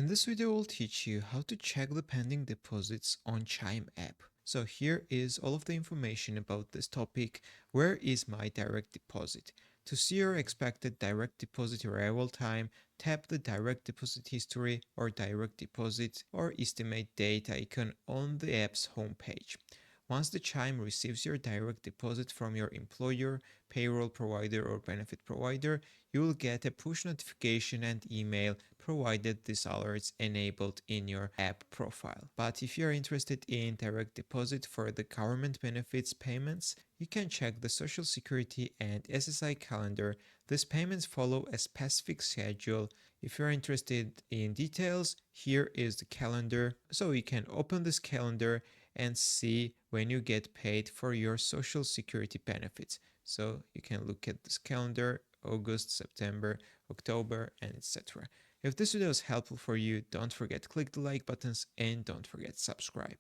In this video, I'll teach you how to check the pending deposits on Chime app. So here is all of the information about this topic. Where is my direct deposit? To see your expected direct deposit arrival time, tap the direct deposit history or direct deposit or estimate date icon on the app's homepage. Once the Chime receives your direct deposit from your employer, payroll provider or benefit provider, you will get a push notification and email provided these alerts enabled in your app profile. But if you're interested in direct deposit for the government benefits payments, you can check the Social Security and SSI calendar. These payments follow a specific schedule. If you're interested in details, here is the calendar. So you can open this calendar and see when you get paid for your Social Security benefits. So you can look at this calendar, August, September, October, and etc. If this video is helpful for you, don't forget to click the like buttons and don't forget to subscribe.